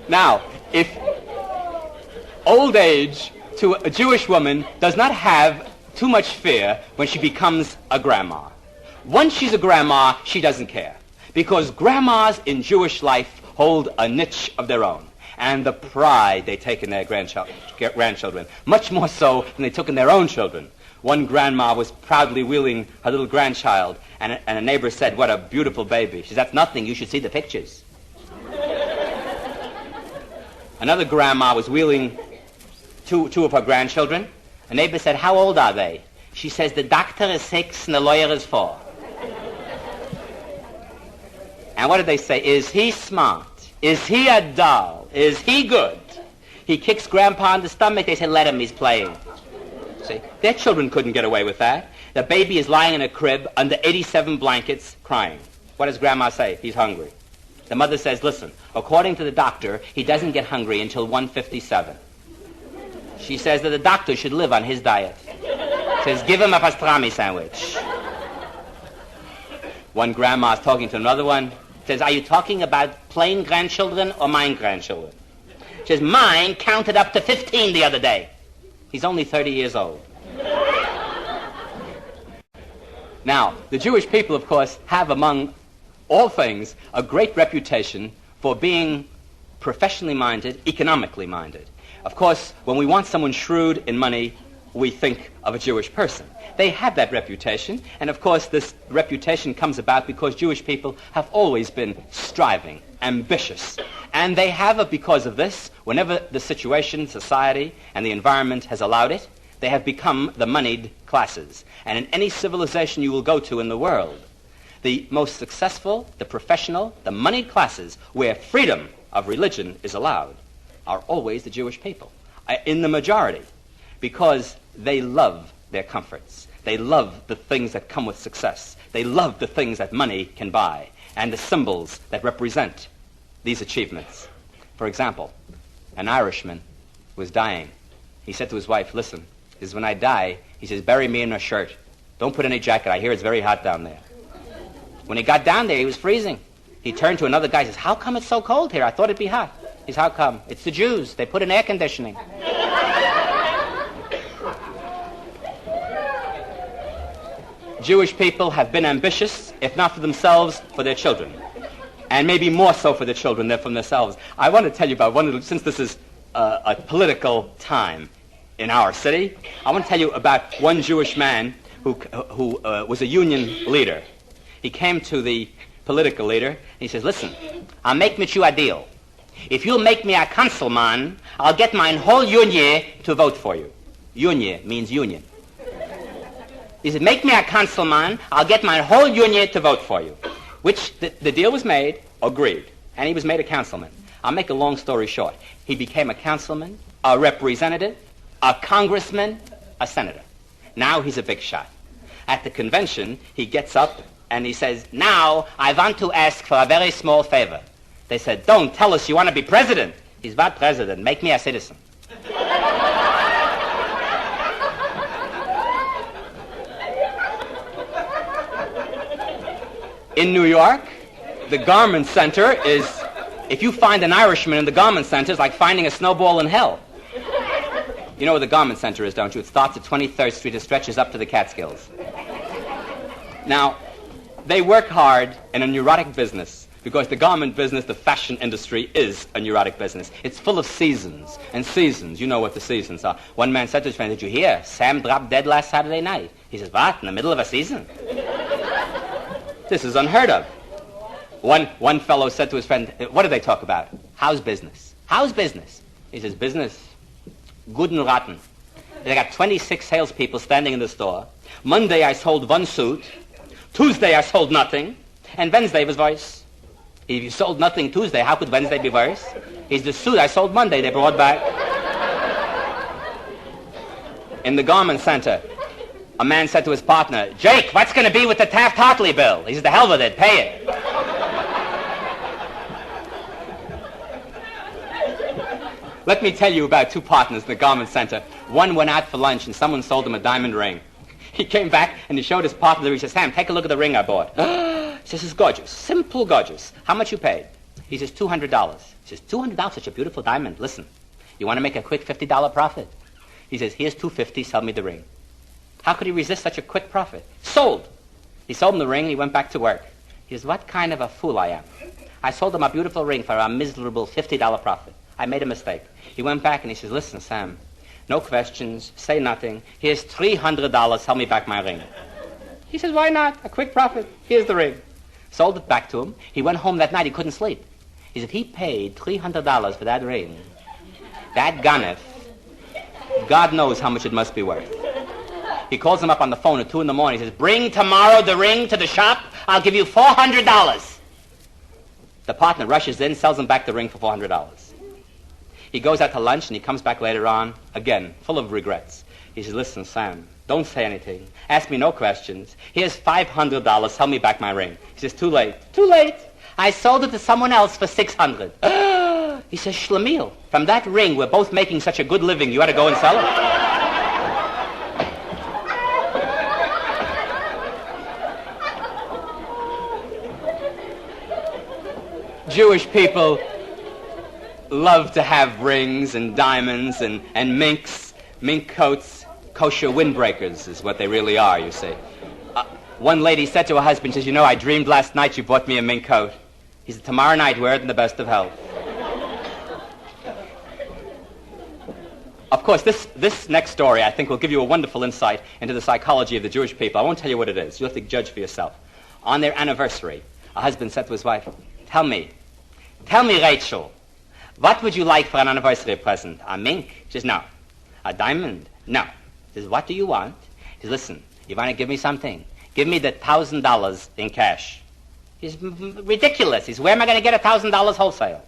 Now, if old age to a Jewish woman does not have too much fear when she becomes a grandma. Once she's a grandma, she doesn't care. Because grandmas in Jewish life hold a niche of their own. And the pride they take in their grandchildren, much more so than they took in their own children. One grandma was proudly wheeling her little grandchild, and a neighbor said, "What a beautiful baby." She said, "That's nothing. You should see the pictures." Another grandma was wheeling two of her grandchildren. A neighbor said, "How old are they?" She says, "The doctor is 6 and the lawyer is 4. And what did they say? Is he smart? Is he a doll? Is he good? He kicks grandpa in the stomach. They say, "Let him, he's playing." See, their children couldn't get away with that. The baby is lying in a crib under 87 blankets crying. What does grandma say? He's hungry. The mother says, "Listen, according to the doctor, he doesn't get hungry until 1:57. She says that the doctor should live on his diet. Says, "Give him a pastrami sandwich." One grandma is talking to another one. Says, "Are you talking about plain grandchildren or mine grandchildren?" She says, "Mine counted up to 15 the other day." He's only 30 years old. Now, the Jewish people, of course, have among all things a great reputation for being professionally minded, economically minded. Of course, when we want someone shrewd in money, we think of a Jewish person. They have that reputation, and of course this reputation comes about because Jewish people have always been striving, ambitious, and they have it because of this. Whenever the situation, society, and the environment has allowed it, they have become the moneyed classes. And in any civilization you will go to in the world, the most successful, the professional, the moneyed classes where freedom of religion is allowed are always the Jewish people, in the majority, because they love their comforts. They love the things that come with success. They love the things that money can buy and the symbols that represent these achievements. For example, an Irishman was dying. He said to his wife, "Listen, this is when I die," he says, "bury me in a shirt. Don't put any jacket. I hear it's very hot down there." When he got down there, he was freezing. He turned to another guy and says, "How come it's so cold here? I thought it'd be hot." He says, "How come?" "It's the Jews. They put in air conditioning." Jewish people have been ambitious, if not for themselves, for their children. And maybe more so for their children than for themselves. I want to tell you about one, since this is a political time in our city, I want to tell you about one Jewish man who was a union leader. He came to the political leader, and he says, "Listen, I'll make with you a deal. If you'll make me a councilman, I'll get my whole union to vote for you." Union means union. He said, "Make me a councilman, I'll get my whole union to vote for you." Which the deal was made, agreed, and he was made a councilman. I'll make a long story short. He became a councilman, a representative, a congressman, a senator. Now he's a big shot. At the convention, he gets up and he says, "Now I want to ask for a very small favor." They said, "Don't tell us you want to be president." He's not president. Make me a citizen. In New York, the Garment Center is, if you find an Irishman in the Garment Center, it's like finding a snowball in hell. You know where the Garment Center is, don't you? It starts at 23rd Street. It stretches up to the Catskills. Now, they work hard in a neurotic business because the garment business, the fashion industry, is a neurotic business. It's full of seasons and seasons. You know what the seasons are. One man said to his friend, "Did you hear? Sam dropped dead last Saturday night." He says, "What? In the middle of a season?" This is unheard of. One fellow said to his friend, "What do they talk about?" "How's business?" "How's business?" He says, "Business, good and rotten. They got 26 salespeople standing in the store. Monday I sold 1 suit. Tuesday I sold nothing. And Wednesday was worse." "If you sold nothing Tuesday, how could Wednesday be worse?" "He's the suit I sold Monday they brought back." In the Garment Center, a man said to his partner, "Jake, what's going to be with the Taft-Hartley bill?" He said, "The hell with it, pay it." Let me tell you about 2 partners in the Garment Center. One went out for lunch and someone sold him a diamond ring. He came back and he showed his partner. He said, "Sam, take a look at the ring I bought." He says, "It's gorgeous, simple gorgeous. How much you paid?" He says, $200. He says, $200, such a beautiful diamond. Listen, you want to make a quick $50 profit? He says, here's $250, sell me the ring. How could he resist such a quick profit? Sold. He sold him the ring, and he went back to work. He says, what kind of a fool I am. I sold him a beautiful ring for a miserable $50 profit. I made a mistake. He went back and he says, listen, Sam, no questions, say nothing. Here's $300, sell me back my ring. He says, why not? A quick profit. Here's the ring. Sold it back to him. He went home that night, he couldn't sleep. He said, he paid $300 for that ring. That ganef, God knows how much it must be worth. He calls him up on the phone at 2 in the morning. He says, bring tomorrow the ring to the shop. I'll give you $400. The partner rushes in, sells him back the ring for $400. He goes out to lunch, and he comes back later on, again, full of regrets. He says, listen, Sam, don't say anything. Ask me no questions. Here's $500. Sell me back my ring. He says, too late. Too late. I sold it to someone else for $600. He says, Schlemiel, from that ring, we're both making such a good living, you ought to go and sell it. Jewish people love to have rings and diamonds and minks, mink coats. Kosher windbreakers is what they really are, you see. One lady said to her husband, she says, you know, I dreamed last night you bought me a mink coat. He said, tomorrow night, wear it in the best of health. Of course, this next story, I think, will give you a wonderful insight into the psychology of the Jewish people. I won't tell you what it is. You'll have to judge for yourself. On their anniversary, a husband said to his wife, tell me, Rachel, what would you like for an anniversary present? A mink? She says, no. A diamond? No. He says, what do you want? He says, listen, you want to give me something? Give me the $1,000 in cash. He's ridiculous. He says, where am I going to get $1,000 wholesale?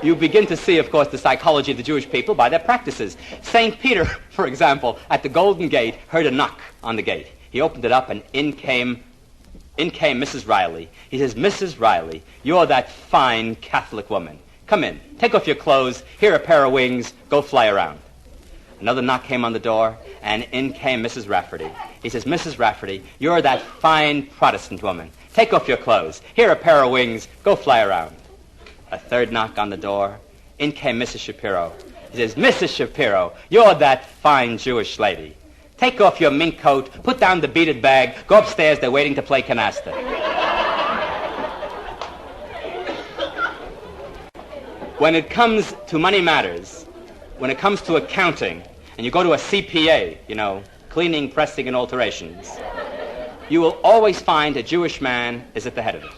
You begin to see, of course, the psychology of the Jewish people by their practices. St. Peter, for example, at the Golden Gate, heard a knock on the gate. He opened it up, and in came Mrs. Riley. He says, Mrs. Riley, you're that fine Catholic woman. Come in. Take off your clothes. Here are a pair of wings. Go fly around. Another knock came on the door, and in came Mrs. Rafferty. He says, Mrs. Rafferty, you're that fine Protestant woman. Take off your clothes. Here are a pair of wings. Go fly around. A third knock on the door. In came Mrs. Shapiro. He says, Mrs. Shapiro, you're that fine Jewish lady. Take off your mink coat, put down the beaded bag, go upstairs, they're waiting to play canasta. When it comes to money matters, when it comes to accounting, and you go to a CPA, you know, cleaning, pressing, and alterations, you will always find a Jewish man is at the head of it.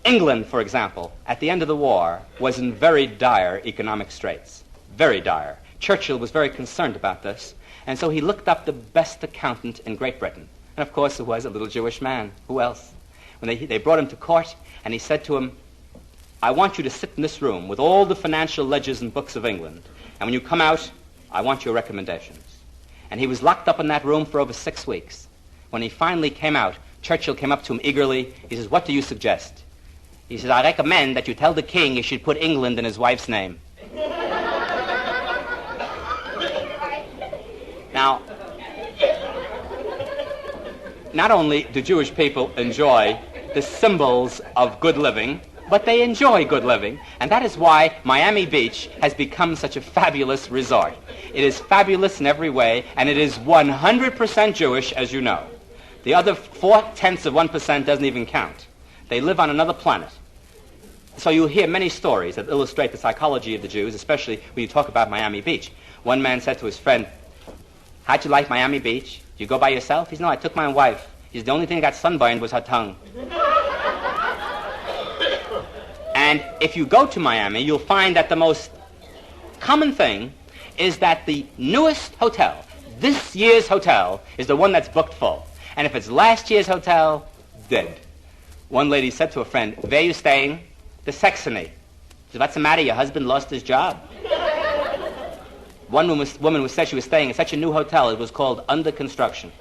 England, for example, at the end of the war, was in very dire economic straits. Very dire. Churchill was very concerned about this, and so he looked up the best accountant in Great Britain. And of course it was a little Jewish man. Who else? When they brought him to court, and he said to him, I want you to sit in this room with all the financial ledgers and books of England, and when you come out, I want your recommendations. And he was locked up in that room for over 6 weeks. When he finally came out, Churchill came up to him eagerly. He says, what do you suggest? He says, I recommend that you tell the king he should put England in his wife's name. Now, not only do Jewish people enjoy the symbols of good living, but they enjoy good living, and that is why Miami Beach has become such a fabulous resort. It is fabulous in every way, and it is 100% Jewish, as you know. The other 0.4% doesn't even count. They live on another planet. So you'll hear many stories that illustrate the psychology of the Jews, especially when you talk about Miami Beach. One man said to his friend, how'd you like Miami Beach? Did you go by yourself? He said, no, I took my wife. He said, the only thing that got sunburned was her tongue. And if you go to Miami, you'll find that the most common thing is that the newest hotel, this year's hotel, is the one that's booked full. And if it's last year's hotel, dead. One lady said to a friend, where are you staying? The Saxony. She said, what's the matter? Your husband lost his job. One woman said she was staying in such a new hotel, it was called under construction.